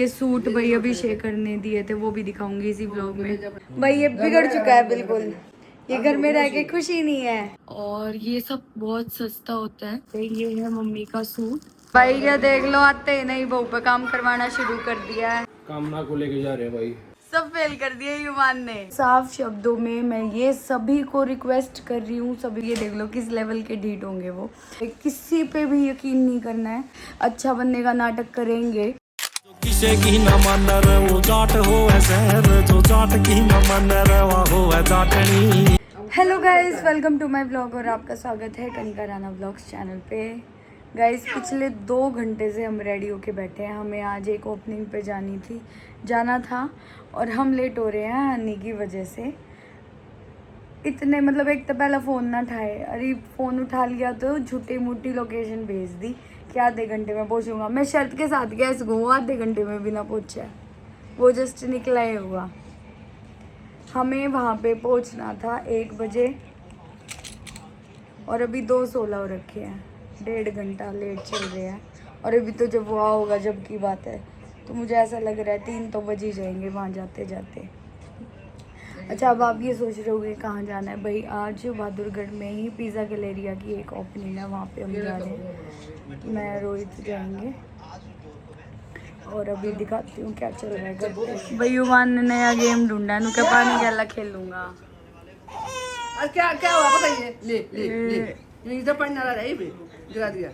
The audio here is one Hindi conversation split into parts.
ये सूट भाई अभिषेक करने दिए थे, वो भी दिखाऊंगी इसी ब्लॉग में। भाई ये बिगड़ चुका है बिल्कुल, ये घर में रह के खुशी नहीं है। और ये सब बहुत सस्ता होता है। तो ये है मम्मी का सूट। भाई ये देख लो, आते ही नहीं बहू पे काम करवाना शुरू कर दिया है। कामना को लेके जा रहे हैं भाई, सब फेल कर दिया युवान ने। साफ शब्दों में मैं ये सभी को रिक्वेस्ट कर रही हूँ, सभी ये देख लो किस लेवल के ढीठ होंगे वो। किसी पे भी यकीन नहीं करना है, अच्छा बनने का नाटक करेंगे। किसे की न मानर वो जाट हो शहर जो जाट की न मानर हो जाटनी। Hello guys, welcome to my blog और आपका स्वागत है कनिका राणा ब्लॉग्स चैनल पे। गाइस पिछले 2 घंटे से हम रेडी होके बैठे हैं। हमें आज एक ओपनिंग पे जाना था और हम लेट हो रहे हैं हनी की वजह से। इतने मतलब एक तो पहला फ़ोन ना उठाए, अरे फ़ोन उठा लिया तो झूठी मूठी लोकेशन भेज दी कि आधे घंटे में पहुंचूंगा। मैं शर्त के साथ गया इसको, आधे घंटे में भी ना पहुंचा, वो जस्ट निकला ही हुआ। हमें वहाँ पे पहुंचना था 1 बजे और अभी 2:16 हो रखे हैं। 1.5 घंटा लेट चल रहे हैं। और अभी तो जब वहाँ होगा जब की बात है, तो मुझे ऐसा लग रहा है 3 तो बज ही जाएंगे वहाँ जाते जाते। अच्छा, अब आप ये सोच रहे होंगे कहाँ जाना है। भाई आज बहादुरगढ़ में ही पिज़्ज़ा गैलेरिया की एक ओपनिंग है, वहाँ पे हम जा रहे हैं। मैं रोहित जाएंगे और अभी दिखाती हूँ क्या चल रहा है घर पे। भाई युवान ने नया गेम ढूंढा है, नुका पानी गैला खेलूंगा। क्या क्या हुआ बताइए। ले ले ले ये इधर पढ़ने वाला है, ये गिरा दिया।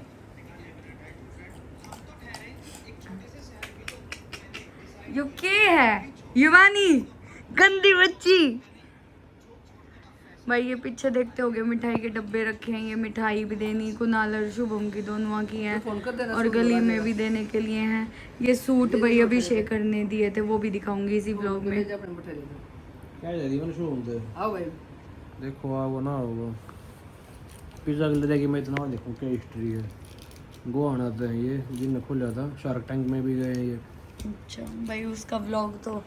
यू के है युवानी, गंदी बच्ची। भाई ये पीछे देखते होगे मिठाई के डब्बे रखे हैं, ये मिठाई भी देनी कुनाल और शुभम की दोनों की हैं और गली में भी देने के लिए हैं। ये सूट भाई अभिषेक करने दिए थे, वो भी दिखाऊंगी इसी ब्लॉग में। क्या है दीवान शो होते आओ भाई, देखो वो ना होगा पिज्जा के लिए कि मैं इतना देखूं क्या हिस्ट्री है। गोवाना था ये जिनने खोला था, शार्क टैंक में भी गए हैं ये। अच्छा भाई, उसका व्लॉग तो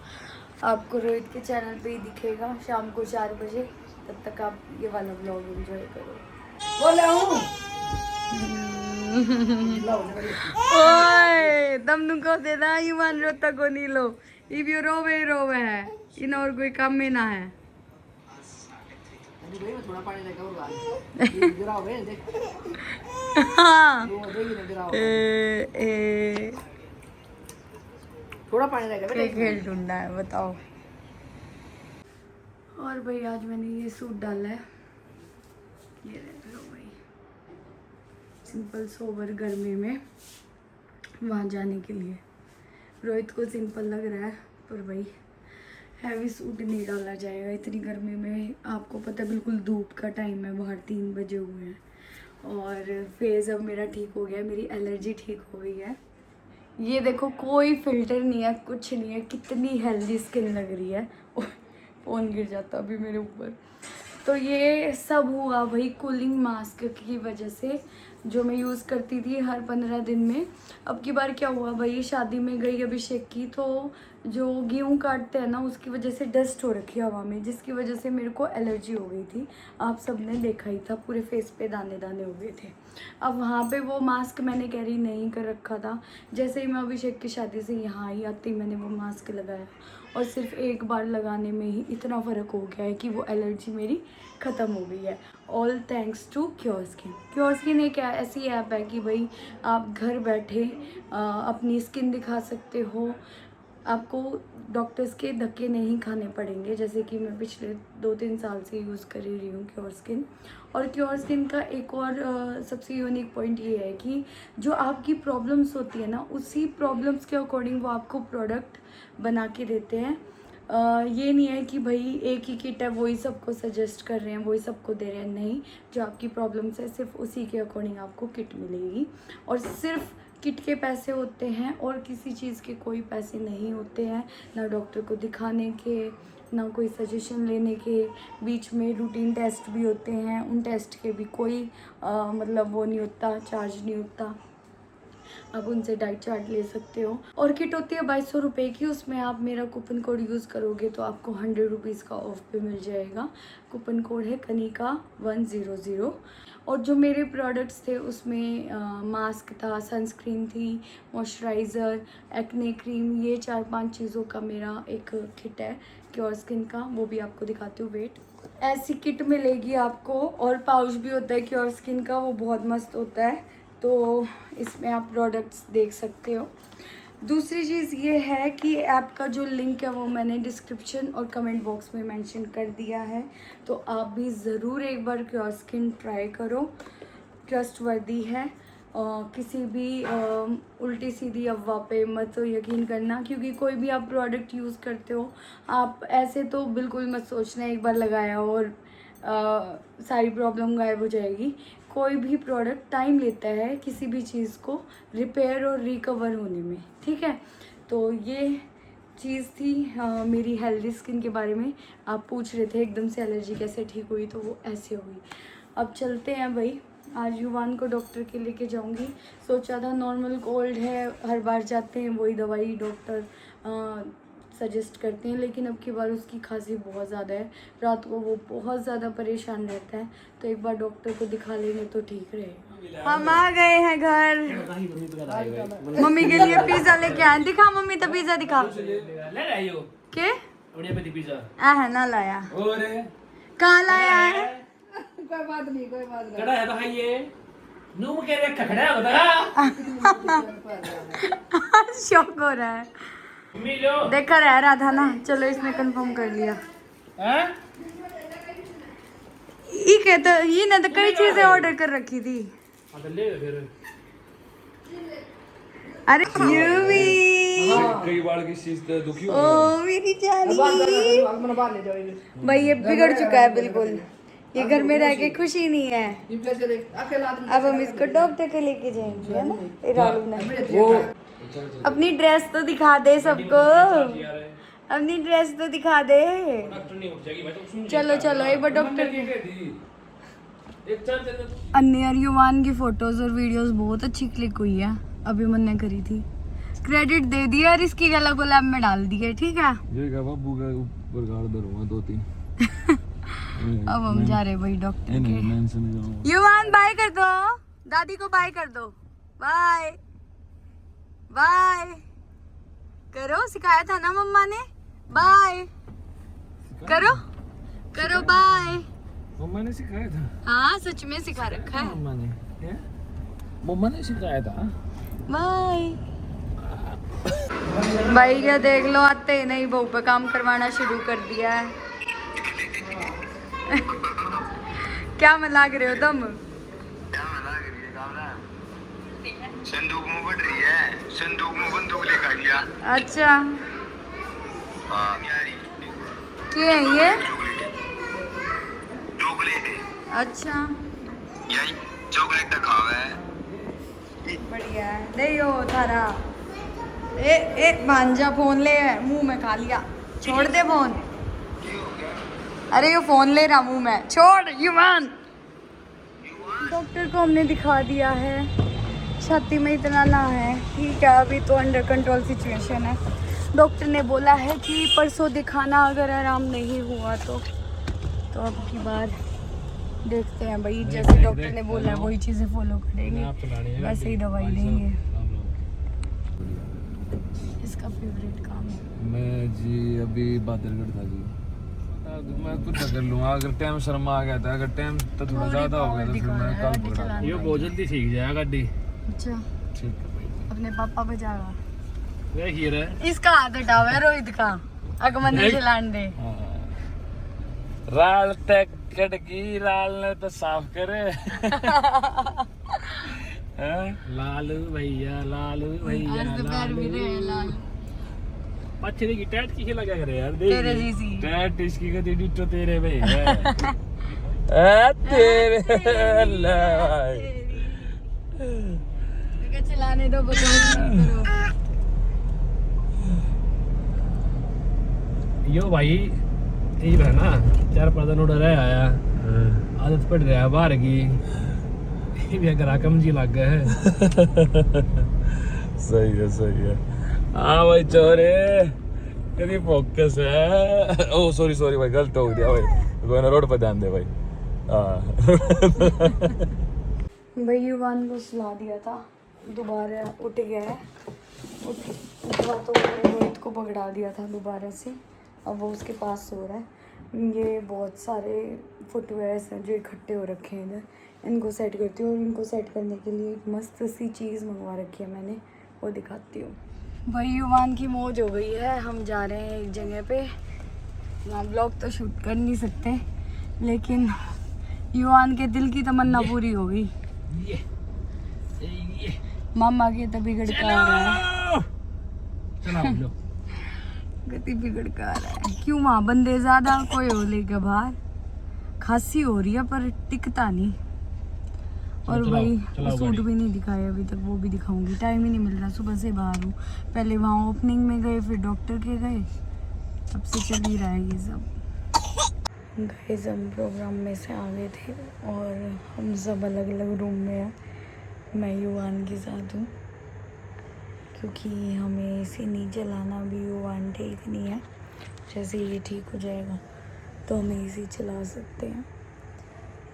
आपको रोहित के चैनल पे ही दिखेगा शाम को 4 बजे। तब तक आप ये वाला व्लॉग एंजॉय करो। बोले हूँ ओए दम नुको दे दा युवान रोता को नहीं लो। इब यो रोवे है, इन और कोई काम में ना है। थोड़ा पानी लेकर और गिराओ भाई, देख हाँ वो देगी ना, गिराओ ए थोड़ा पानी लेकर क्या खेल ढूंढना है बताओ। और भाई आज मैंने ये सूट डाला है, ये देख लो भाई, सिंपल सोबर गर्मी में वहाँ जाने के लिए। रोहित को सिंपल लग रहा है पर भाई हैवी सूट नहीं डाला जाएगा इतनी गर्मी में। आपको पता है बिल्कुल धूप का टाइम है, बाहर 3 बजे हुए हैं और फेस अब मेरा ठीक हो गया है, मेरी एलर्जी ठीक हो गई है। ये देखो कोई फिल्टर नहीं है, कुछ नहीं है, कितनी हेल्दी स्किन लग रही है। फ़ोन गिर जाता अभी मेरे ऊपर। तो ये सब हुआ भाई कूलिंग मास्क की वजह से, जो मैं यूज़ करती थी हर 15 दिन में। अब की बार क्या हुआ भाई, शादी में गई अभिषेक की, तो जो गेहूँ काटते हैं ना उसकी वजह से डस्ट हो रखी हवा में, जिसकी वजह से मेरे को एलर्जी हो गई थी। आप सबने देखा ही था, पूरे फेस पे दाने दाने हो गए थे। अब वहाँ पे वो मास्क मैंने कैरी नहीं कर रखा था। जैसे ही मैं अभिषेक की शादी से यहाँ आई, आती मैंने वो मास्क लगाया और सिर्फ एक बार लगाने में ही इतना फ़र्क हो गया है कि वो एलर्जी मेरी ख़त्म हो गई है। All thanks to cure skin. Cure skin एक ऐसी ऐप है कि भाई आप घर बैठे अपनी स्किन दिखा सकते हो, आपको डॉक्टर्स के धक्के नहीं खाने पड़ेंगे। जैसे कि मैं पिछले 2-3 साल से यूज़ कर ही रही हूँ क्योर स्किन। और क्योर स्किन का एक और सबसे यूनिक पॉइंट ये है कि जो आपकी प्रॉब्लम्स होती है ना, उसी प्रॉब्लम्स के अकॉर्डिंग वो आपको प्रोडक्ट बना के देते हैं। ये नहीं है कि भाई एक ही किट है वही सबको सजेस्ट कर रहे हैं, वही सबको दे रहे हैं। नहीं, जो आपकी प्रॉब्लम्स है सिर्फ उसी के अकॉर्डिंग आपको किट मिलेगी। और सिर्फ किट के पैसे होते हैं और किसी चीज़ के कोई पैसे नहीं होते हैं, ना डॉक्टर को दिखाने के, ना कोई सजेशन लेने के। बीच में रूटीन टेस्ट भी होते हैं, उन टेस्ट के भी कोई मतलब वो नहीं होता, चार्ज नहीं होता। आप उनसे डाइट चार्ट ले सकते हो। और किट होती है 2200 रुपये की, उसमें आप मेरा कूपन कोड यूज़ करोगे तो आपको 100 रुपीज़ का ऑफ पे मिल जाएगा। कूपन कोड है कनिका 100। और जो मेरे प्रोडक्ट्स थे उसमें मास्क था, सनस्क्रीन थी, मॉइस्चराइज़र, एक्ने क्रीम, ये 4-5 चीज़ों का मेरा एक किट है क्योर स्किन का, वो भी आपको दिखाती हूँ। वेट, ऐसी किट मिलेगी आपको और पाउच भी होता है क्योर स्किन का, वो बहुत मस्त होता है। तो इसमें आप प्रोडक्ट्स देख सकते हो। दूसरी चीज़ ये है कि ऐप का जो लिंक है वो मैंने डिस्क्रिप्शन और कमेंट बॉक्स में मेंशन कर दिया है, तो आप भी ज़रूर एक बार क्योर स्किन ट्राई करो, ट्रस्टवर्दी है। किसी भी उल्टी सीधी अफवाह पे मत यकीन करना, क्योंकि कोई भी आप प्रोडक्ट यूज़ करते हो आप ऐसे तो बिल्कुल मत सोचना एक बार लगाया और सारी प्रॉब्लम गायब हो जाएगी। कोई भी प्रोडक्ट टाइम लेता है किसी भी चीज़ को रिपेयर और रिकवर होने में, ठीक है। तो ये चीज़ थी मेरी हेल्दी स्किन के बारे में। आप पूछ रहे थे एकदम से एलर्जी कैसे ठीक हुई, तो वो ऐसे हुई। अब चलते हैं भाई, आज युवान को डॉक्टर के लेके जाऊंगी। सोचा था नॉर्मल कोल्ड है, हर बार जाते हैं वही दवाई डॉक्टर सजेस्ट करते हैं, लेकिन अब की बार उसकी खांसी बहुत ज़्यादा है, रात को वो बहुत ज़्यादा परेशान रहता है, तो एक बार डॉक्टर को दिखा लेंगे तो ठीक रहेगा। हम आ गए हैं घर, मम्मी के लिए पिज़्ज़ा लेके आए। दिखा मम्मी, तो पिज़्ज़ा दिखा के है ना लाया, कहाँ लाया है? कोई बात नहीं, कोई बात नहीं। कड़ा है तो खाइए, नूम के रे खखड़ा होता शौक हो रहा है, देखा रह था ना। चलो इसने कंफर्म कर लिया। ये कहता ये ना तो कई चीजें ऑर्डर कर रखी थी। अरे यूवी कई बार की चीज तो दुखी हो ओ मेरी जानी भाई, ये बिगड़ चुका है बिल्कुल, ये घर में रह के खुशी नहीं है। अब हम इसको डॉक्टर के लेके जाएंगे, है ना रालू ने। अपनी ड्रेस तो दिखा दे सबको, अपनी ड्रेस तो दिखा दे। चलो चलो एक बार डॉक्टर अन्य और युवान की फोटोज और वीडियोस बहुत अच्छी क्लिक हुई है, अभी मैंने करी थी। क्रेडिट दे दिया और इसकी गला को लैब में डाल दिया, ठीक है। ये का बाबू का ऊपर गाड़ दरूंगा 2-3। अब हम जा रहे भाई डॉक्टर के। युवान बाय कर दो, दादी को बाय कर दो, बाय बाय करो, सिखाया था ना मम्मा ने, बाय करो करो बाय। मम्मा ने सिखाया था। हाँ सच में सिखा रखा है, मम्मा ने सिखाया था। बाय। भाई ये देख लो, आते ही नहीं बहू पे काम करवाना शुरू कर दिया है। क्या में लाग रहे हो तुम? संदूक में बढ़ रही है, संदूक में बंदूक लेकर गया। अच्छा क्या है ये? चॉकलेट है। अच्छा यही चॉकलेट खावा है। बढ़िया है, नहीं हो थारा। ए भांजा फोन ले मुंह में खा लिया, छोड़ दे फोन। अरे ये फोन ले रहा मुंह में, छोड़ युवान। डॉक्टर को हमने दिखा दिया है, छाती में इतना ना है, ठीक है, अभी तो अंडर कंट्रोल सिचुएशन है। डॉक्टर ने बोला है कि परसों दिखाना, अगर आराम नहीं हुआ तो अब की बार देखते हैं भाई, जैसे डॉक्टर ने बोला है वही चीज़ें फॉलो करेंगे, वैसे ही दवाई देंगे। इसका फेवरेट काम है। मैं जी अभी बादलगढ़ था जी, मैं कुछ कर लूँगा अगर टाइम शर्मा आ गया था, अगर टाइम तो थोड़ा ज़्यादा हो गया तो फिर मैं कल पकड़ा। ये बहुत जल्दी सीख जाएगा गाड़ी। अच्छा ठीक है भाई। अपने पापा पे जाएगा, देखिए रे, इसका हाथ उठावा है रोहित का, अगमन ने चलान दे। राल तक कटकी राल ने तो साफ करे। लालू भैया, लालू भैया, आज दोपहर भी रहे लाल। पछड़ी की टैट की लगा करे यार, तेरे जैसी टैट इसकी का डिटो तेरे भाई है। ए तेरे लाई लेके चलाने दो, बकवास मत करो। यो भाई ये है ना, 4 उड़ रहा आया, आदत पड़ रहा है बाहर की, ये भी अगर आकम जी लग गए है। सही है सही है। हाँ भाई चोरे कभी फोकस है। ओ सॉरी भाई, गलत हो गया भाई, कोई ना रोड पर ध्यान दे भाई। भाई युवान को सुला दिया था, दोबारा उठ गया है। उठा तो मैंने रोहित को पकड़ा दिया था दोबारा से, अब वो उसके पास सो रहा है। ये बहुत सारे फुटवेयर्स हैं जो इकट्ठे हो रखे हैं इधर, इनको सेट करती हूँ। और इनको सेट करने के लिए एक मस्त सी चीज़ मंगवा रखी है मैंने, वो दिखाती हूँ। भाई युवान की मौज हो गई है, हम जा रहे हैं एक जगह पे। यहाँ ब्लॉग तो शूट कर नहीं सकते, लेकिन युवान के दिल की तमन्ना पूरी हो गई। मामा के तभी गड़का आ रहा है, गति बिगड़ का आ रहा है। क्यों वहाँ बंदे ज्यादा, कोई हो लेके बाहर। खांसी हो रही है पर टिकता नहीं। और भाई सूट भी नहीं दिखाया अभी तक, वो भी दिखाऊंगी। टाइम ही नहीं मिल रहा, सुबह से बाहर हूँ। पहले वहाँ ओपनिंग में गए, फिर डॉक्टर के गए, तब से चल ही रहा है ये सब। गाइस हम प्रोग्राम में से आ गए थे और हम सब अलग अलग रूम में हैं। मैं युवान के साथ हूँ क्योंकि हमें इसे नहीं चलाना, भी युवान ठीक नहीं है। जैसे ये ठीक हो जाएगा तो हमें इसे चला सकते हैं।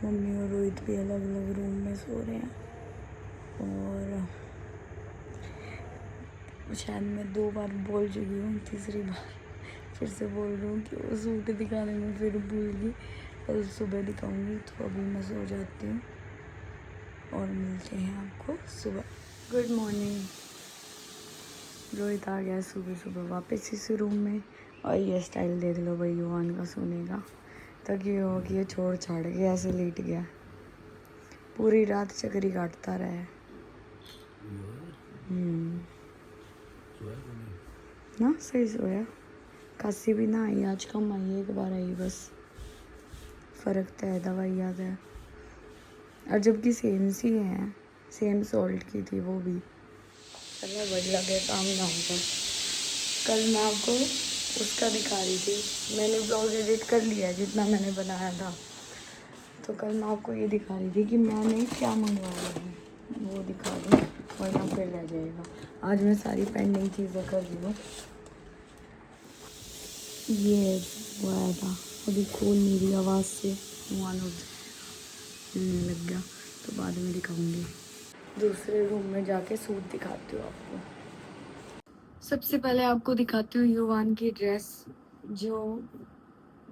मम्मी और रोहित भी अलग अलग रूम में सो रहे हैं। और शायद मैं 2 बार बोल चुकी हूँ, तीसरी बार फिर से बोल रही हूँ कि वो सूट दिखाने में फिर भूल गई। कल सुबह दिखाऊंगी, तो अभी मैं सो जाती हूँ और मिलते हैं आपको सुबह। Good morning. रोहित आ गया सुबह सुबह वापस इस रूम में। और ये स्टाइल देख लो भाई युवान का सोने का, ताकि हो कि ये छोड़ छाड़ के ऐसे लेट गया, पूरी रात चक्री काटता रहा है। ना सही सोया, खांसी भी ना आई, आज कम आई, एक बार आई बस। फ़र्क तो है, दवाई याद है। और जबकि सेम सी है, सेम सॉल्ट की थी वो भी। चलो बढ़ लगे काम धाम का। कल मैं आपको उसका दिखा रही थी, मैंने ब्लॉग एडिट कर लिया जितना मैंने बनाया था। तो कल मैं आपको ये दिखा रही थी कि मैंने क्या मंगवाया है, वो दिखा दूँ वरना फिर रह जाएगा। आज मैं सारी पेंडिंग चीज़ें कर रही हूँ। ये वो आया था, अभी खोल नहीं रही आवाज़ से वन हो हिलने लग गया, तो बाद में दिखाऊंगी। दूसरे रूम में जाके सूट दिखाती हूँ आपको। सबसे पहले आपको दिखाती हूँ युवान की ड्रेस, जो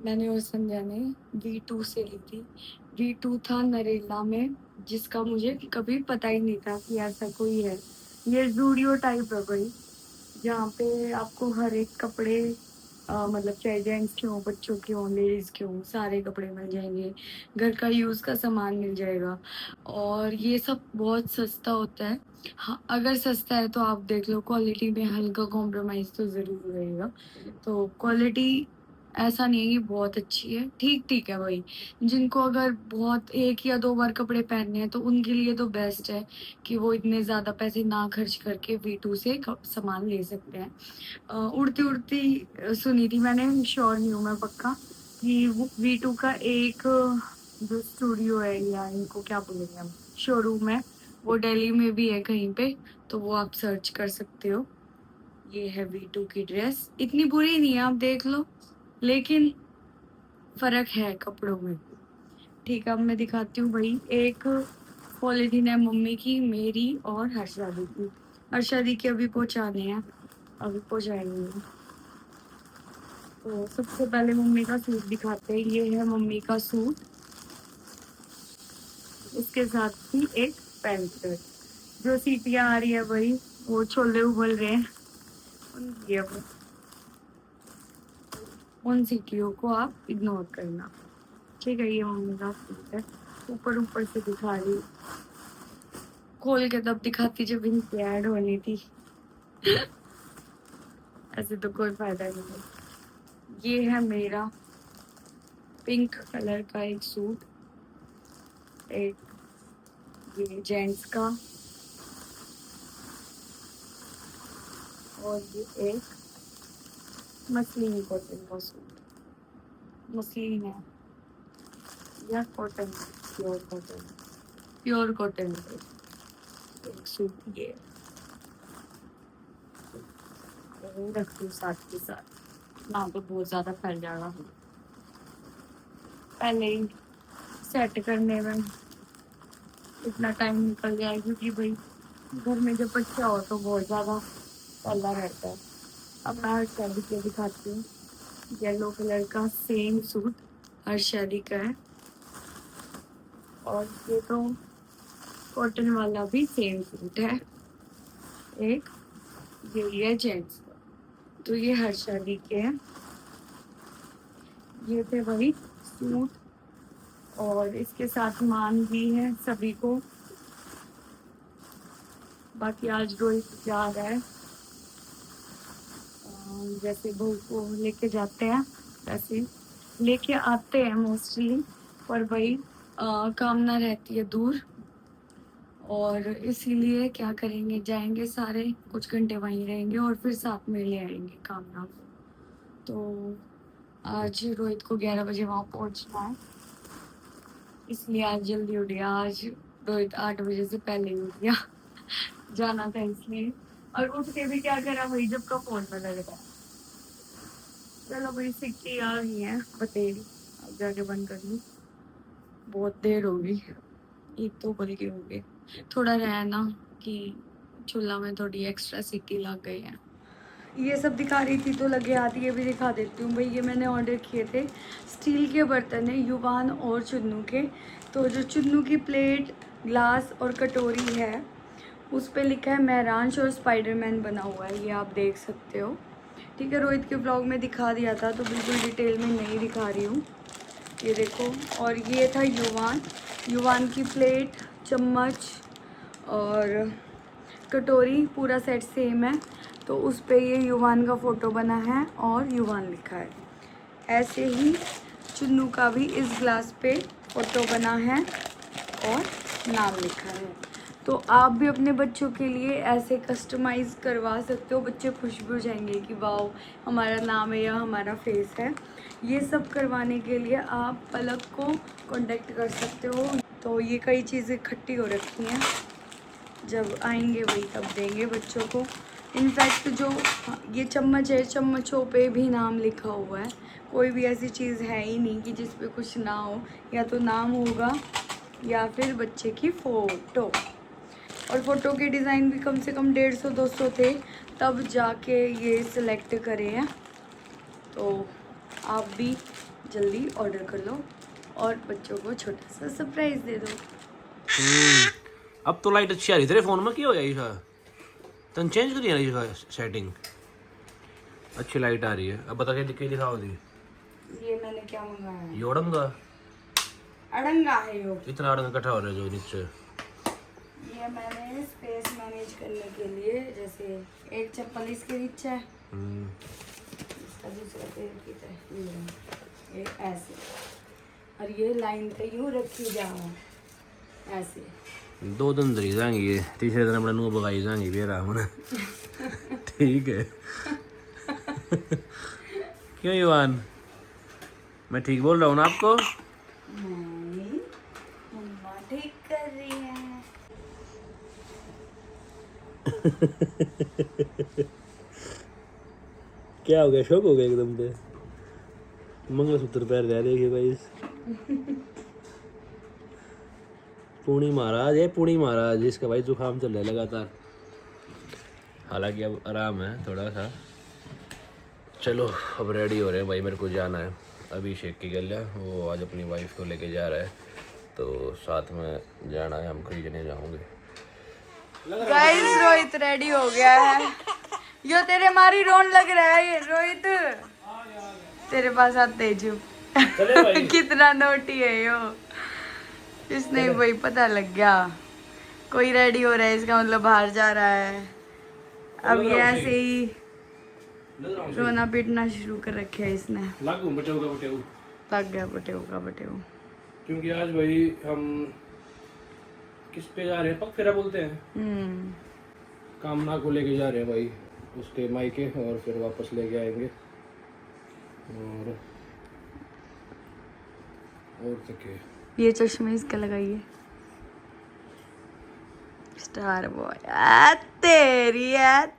मैंने और संध्या ने V2 से ली थी। V2 था नरेला में, जिसका मुझे कभी पता ही नहीं था कि ऐसा कोई है। ये ज़ूडियो टाइप है भाई, जहाँ पे आपको हर एक कपड़े मतलब चाहे जेंट्स के हों, बच्चों के हों, लेडीज़ के हों, सारे कपड़े मिल जाएंगे। घर का यूज़ का सामान मिल जाएगा और ये सब बहुत सस्ता होता है। हाँ, अगर सस्ता है तो आप देख लो, क्वालिटी में हल्का कॉम्प्रोमाइज़ तो ज़रूर रहेगा। तो क्वालिटी ऐसा नहीं है कि बहुत अच्छी है, ठीक ठीक है भाई। जिनको अगर बहुत 1 या 2 बार कपड़े पहनने हैं तो उनके लिए तो बेस्ट है कि वो इतने ज़्यादा पैसे ना खर्च करके V2 से सामान ले सकते हैं। उड़ती उड़ती सुनी थी मैंने, श्योर नहीं हूँ मैं पक्का, कि वो V2 का एक जो स्टूडियो है, या इनको क्या बोलेंगे हम, शोरूम है, वो दिल्ली में भी है कहीं पे, तो वो आप सर्च कर सकते हो। ये है V2 की ड्रेस, इतनी बुरी नहीं है, आप देख लो, लेकिन फ़र्क है कपड़ों में। ठीक है, अब मैं दिखाती हूँ भाई। एक पॉलिथीन है मम्मी की, मेरी और हर्षा दी की। हर्षा दी के अभी पहुँचाने हैं, अभी पहुँचाएंगे। तो सबसे पहले मम्मी का सूट दिखाते हैं। ये है मम्मी का सूट, उसके साथ ही एक पैंट शर्ट। जो सीटियाँ आ रही है भाई, वो छोले उबल रहे हैं उनकी, अब उन सीटियों को आप इग्नोर करना, ठीक है। ये मम्मी का सूट है, ऊपर ऊपर से दिखा रही, खोल के तब दिखाती जब इनकी ऐड होनी थी। ऐसे तो कोई फायदा नहीं है। ये है मेरा पिंक कलर का एक सूट, एक ये जेंट्स का, और ये एक मसलिन कॉटन का सूट। मसलिन है या cotton, pure cotton, pure cotton एक सूट। ये रख दूँ साथ के साथ, ना तो बहुत ज़्यादा फैल जाएगा। पहले ही सेट करने में इतना टाइम निकल गया है, क्योंकि भाई घर में जब बच्चा हो तो बहुत ज़्यादा पल्ला रहता है। अब मैं हर शादी के दिखाती हूँ। येलो कलर का सेम सूट हर शादी का है, और ये तो कॉटन वाला भी सेम सूट है एक, ये है जेंट्स का। तो ये हर शादी के हैं। ये थे वही सूट, और इसके साथ मान भी है सभी को। बाकी आज रोहित जा रहा है, जैसे बहू को लेके जाते हैं वैसे लेके आते हैं मोस्टली, पर वही कामना रहती है दूर, और इसीलिए क्या करेंगे, जाएंगे सारे, कुछ घंटे वहीं रहेंगे और फिर साथ में ले आएंगे कामना को। तो आज रोहित को 11 बजे वहाँ पहुँचना है, इसलिए आज जल्दी उठ गया। आज रोहित 8 बजे से पहले ही उठ गया जाना था इसलिए, और उठ के भी क्या करा, वही जब का फोन में लग रहा है। चलो भाई सिक्की आ गई है बतेरी, अब जाके बंद कर लूँ, बहुत देर होगी, एक तो बल के हो गए। थोड़ा रहना कि चूल्हा में थोड़ी एक्स्ट्रा सिक्की लग गई है। ये सब दिखा रही थी तो लगे आती है, भी दिखा देती हूँ भाई। ये मैंने ऑर्डर किए थे, स्टील के बर्तन है, युवान और चुन्नू के। तो जो चुन्नू की प्लेट, ग्लास और कटोरी है, उस पर लिखा है महरांश और स्पाइडरमैन बना हुआ है, ये आप देख सकते हो। ठीक है, रोहित के ब्लॉग में दिखा दिया था तो बिल्कुल डिटेल में नहीं दिखा रही हूँ, ये देखो। और ये था युवान, युवान की प्लेट, चम्मच और कटोरी, पूरा सेट सेम है। तो उस पे ये युवान का फ़ोटो बना है और युवान लिखा है। ऐसे ही चुन्नू का भी इस ग्लास पे फ़ोटो बना है और नाम लिखा है। तो आप भी अपने बच्चों के लिए ऐसे कस्टमाइज़ करवा सकते हो, बच्चे खुश भी हो जाएंगे कि वाओ हमारा नाम है या हमारा फेस है। ये सब करवाने के लिए आप पलक को कांटेक्ट कर सकते हो। तो ये कई चीज़ें इकट्ठी हो रखी हैं, जब आएंगे वही तब देंगे बच्चों को। इनफैक्ट जो ये चम्मच है, चम्मचों पे भी नाम लिखा हुआ है। कोई भी ऐसी चीज़ है ही नहीं कि जिस पे कुछ ना हो, या तो नाम होगा या फिर बच्चे की फ़ोटो। और फ़ोटो के डिज़ाइन भी कम से कम 150-200 थे, तब जाके ये सिलेक्ट करे हैं। तो आप भी जल्दी ऑर्डर कर लो और बच्चों को छोटा सा सरप्राइज़ दे दो। अब तो लाइट अच्छी आ रही तेरे फोन में, क्या हो जाएगी सर? तन चेंज करिए ना सेटिंग, अच्छी लाइट आ रही है। अब बता के दिखाओ दी। ये मैंने क्या मंगाया है? ये अड़ंगा, अड़ंगा है यो। इतना अड़ंगा इकट्ठा हो रहा है जो नीचे। ये मैंने स्पेस मैनेज करने के लिए, जैसे एक चप्पल इसके नीचे है, इसका दूसरा पैर की तरह ये ऐसे, और ये लाइन पे यूँ रखी जाओ ऐसे। 2 दिन धरी जाएंगी ये, तीसरे दिन अपना नूह बगाई जाएंगी भी आराम ने। ठीक है। क्यों युवान, मैं ठीक बोल रहा हूँ ना आपको? नहीं, मम्मा ठीक कर रही है। क्या हो गया, शौक हो गया एकदम से? मंगलसूत्र पैर जा देखिए भाई। पुणी महाराज है, पुणी महाराज, जिसका भाई जुकाम चल रहा है लगातार। हालांकि अब आराम है थोड़ा सा। चलो अब रेडी हो रहे हैं भाई, मेरे को जाना है। अभिषेक की गलिया वो आज अपनी वाइफ को लेके जा रहा है, तो साथ में जाना है, हम खरीदने जाओगे। गाइस रोहित रेडी हो गया है। यो तेरे मारी रोन लग रहा है ये रोहित, तेरे पास आते ही चुप। कितना नोटी है यो, इसने वही पता लग गया। कोई रेडी हो रहा है इसका मतलब बाहर जा रहा है। अब ये ऐसे ही रोना पीटना शुरू कर रखे है इसने। लागू बटेऊ का बटेऊ लग गया बटेऊ का बटेऊ। क्योंकि आज भाई हम किस पे जा रहे हैं, पग फेरा बोलते हैं। कामना को लेके जा रहे हैं भाई उसके मायके, और फिर वापस लेके आएंगे। और तो क्या, ये चश्मे इसके लगाइए, स्टार बॉय।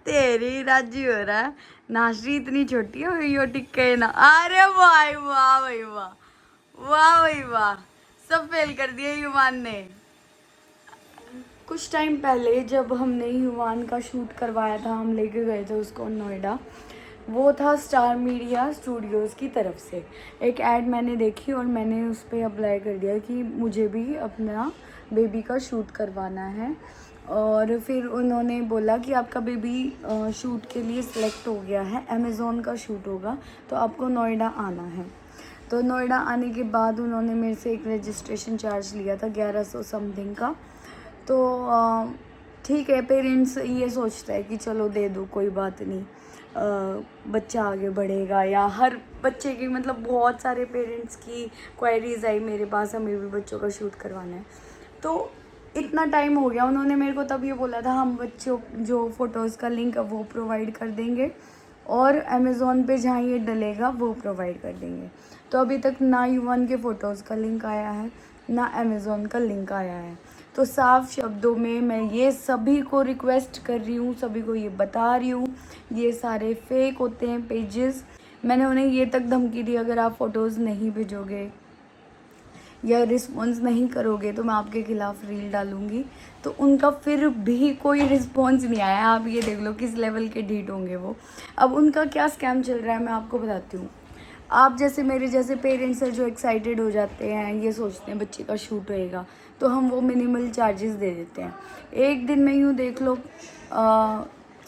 तेरी राजी हो रहा है। नाशरी इतनी छोटी है यो टिक्के ना। अरे भाई वाह भाई वाह, वाह भाई वाह, सब फेल कर दिए युवान ने। कुछ टाइम पहले जब हमने युवान का शूट करवाया था, हम लेके गए थे उसको नोएडा, वो था स्टार मीडिया स्टूडियोज़ की तरफ से। एक ऐड मैंने देखी और मैंने उस पर अप्लाई कर दिया कि मुझे भी अपना बेबी का शूट करवाना है। और फिर उन्होंने बोला कि आपका बेबी शूट के लिए सिलेक्ट हो गया है, अमेज़ॉन का शूट होगा, तो आपको नोएडा आना है। तो नोएडा आने के बाद उन्होंने मेरे से एक रजिस्ट्रेशन चार्ज लिया था 1100 समथिंग का। तो ठीक है, पेरेंट्स ये सोचता है कि चलो दे दो, कोई बात नहीं, बच्चा आगे बढ़ेगा। या हर बच्चे की मतलब बहुत सारे पेरेंट्स की क्वेरीज आई मेरे पास, हमें भी बच्चों का शूट करवाना है। तो इतना टाइम हो गया, उन्होंने मेरे को तब ये बोला था हम बच्चों जो फ़ोटोज़ का लिंक है वो प्रोवाइड कर देंगे और अमेज़ॉन पे जहाँ ये डलेगा वो प्रोवाइड कर देंगे। तो अभी तक ना युवान के फ़ोटोज़ का लिंक आया है, ना अमेज़ॉन का लिंक आया है। तो साफ शब्दों में मैं ये सभी को रिक्वेस्ट कर रही हूँ, सभी को ये बता रही हूँ, ये सारे फेक होते हैं पेजेस। मैंने उन्हें ये तक धमकी दी, अगर आप फ़ोटोज़ नहीं भेजोगे या रिस्पॉन्स नहीं करोगे तो मैं आपके ख़िलाफ़ रील डालूँगी। तो उनका फिर भी कोई रिस्पॉन्स नहीं आया। आप ये देख लो किस लेवल के ढीठ होंगे वो। अब उनका क्या स्कैम चल रहा है मैं आपको बताती हूँ। आप जैसे मेरे जैसे पेरेंट्स हैं जो एक्साइटेड हो जाते हैं, ये सोचते हैं बच्चे का शूट होएगा, तो हम वो मिनिमल चार्जेस दे देते हैं। एक दिन में यूँ देख लो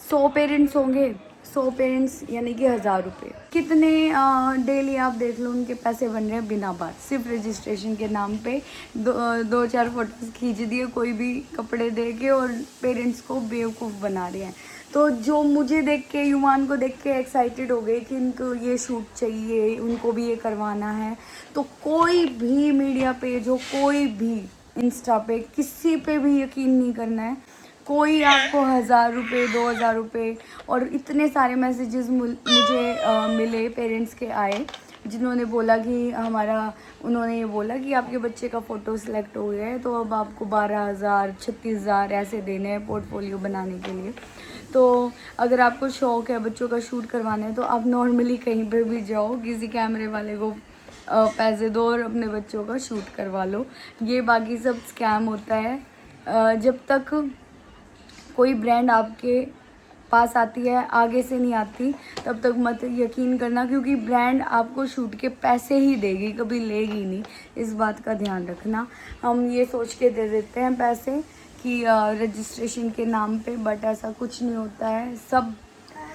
100 पेरेंट्स होंगे, 100 पेरेंट्स यानी कि 1000 रुपये। कितने डेली आप देख लो उनके पैसे बन रहे हैं बिना बात, सिर्फ रजिस्ट्रेशन के नाम पे। दो चार फोटोज़ खींच दिए कोई भी कपड़े दे के और पेरेंट्स को बेवकूफ़ बना रहे हैं। तो जो मुझे देख के, युवान को देख के एक्साइटेड हो गए कि इनको ये शूट चाहिए, उनको भी ये करवाना है, तो कोई भी मीडिया पेज हो, कोई भी इंस्टा पे, किसी पे भी यकीन नहीं करना है। कोई आपको 1000 रुपये, 2000 रुपये, और इतने सारे मैसेजेस मुझे मिले पेरेंट्स के आए जिन्होंने बोला कि उन्होंने ये बोला कि आपके बच्चे का फ़ोटो सिलेक्ट हो गया है, तो अब आपको 12,000 36,000 ऐसे देने हैं पोर्टफोलियो बनाने के लिए। तो अगर आपको शौक़ है बच्चों का शूट करवाना है तो आप नॉर्मली कहीं पे भी जाओ, किसी कैमरे वाले को पैसे दो और अपने बच्चों का शूट करवा लो। ये बाकी सब स्कैम होता है। जब तक कोई ब्रांड आपके पास आती है, आगे से नहीं आती, तब तक मत यकीन करना, क्योंकि ब्रांड आपको शूट के पैसे ही देगी, कभी लेगी नहीं। इस बात का ध्यान रखना। हम ये सोच के दे देते हैं पैसे कि रजिस्ट्रेशन के नाम पे, बट ऐसा कुछ नहीं होता है। सब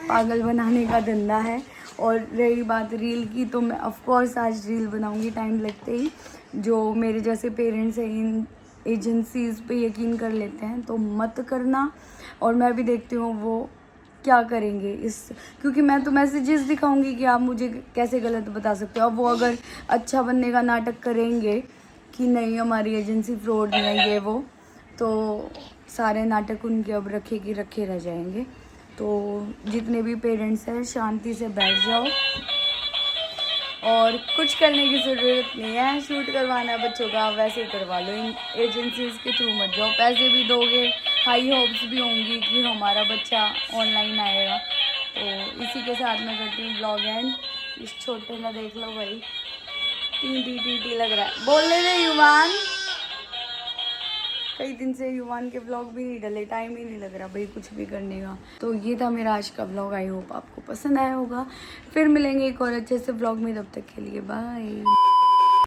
पागल बनाने का धंधा है। और रही बात रील की, तो मैं ऑफ कोर्स आज रील बनाऊंगी टाइम लगते ही। जो मेरे जैसे पेरेंट्स हैं इन एजेंसीज़ पे यकीन कर लेते हैं तो मत करना। और मैं भी देखती हूँ वो क्या करेंगे क्योंकि मैं तो मैसेजेस दिखाऊंगी कि आप मुझे कैसे गलत बता सकते हो। अब वो अगर अच्छा बनने का नाटक करेंगे कि नहीं हमारी एजेंसी फ्रॉड नहीं है ये वो, तो सारे नाटक उनके अब रखे रह जाएंगे। तो जितने भी पेरेंट्स हैं शांति से बैठ जाओ और कुछ करने की ज़रूरत नहीं है। शूट करवाना है बच्चों का, वैसे करवा लो, इन एजेंसीज़ के थ्रू मत जाओ। पैसे भी दोगे, हाई होप्स भी होंगी कि हमारा बच्चा ऑनलाइन आएगा। तो इसी के साथ मैं करती हूँ ब्लॉग एंड। इस छोटे का देख लो भाई, टी लग रहा है। बोलने दे युवान, कई दिन से युवान के व्लॉग भी नहीं डले, टाइम ही नहीं लग रहा भाई कुछ भी करने का। तो ये था मेरा आज का व्लॉग। आई होप आपको पसंद आया होगा। फिर मिलेंगे एक और अच्छे से व्लॉग में, तब तक के लिए बाय।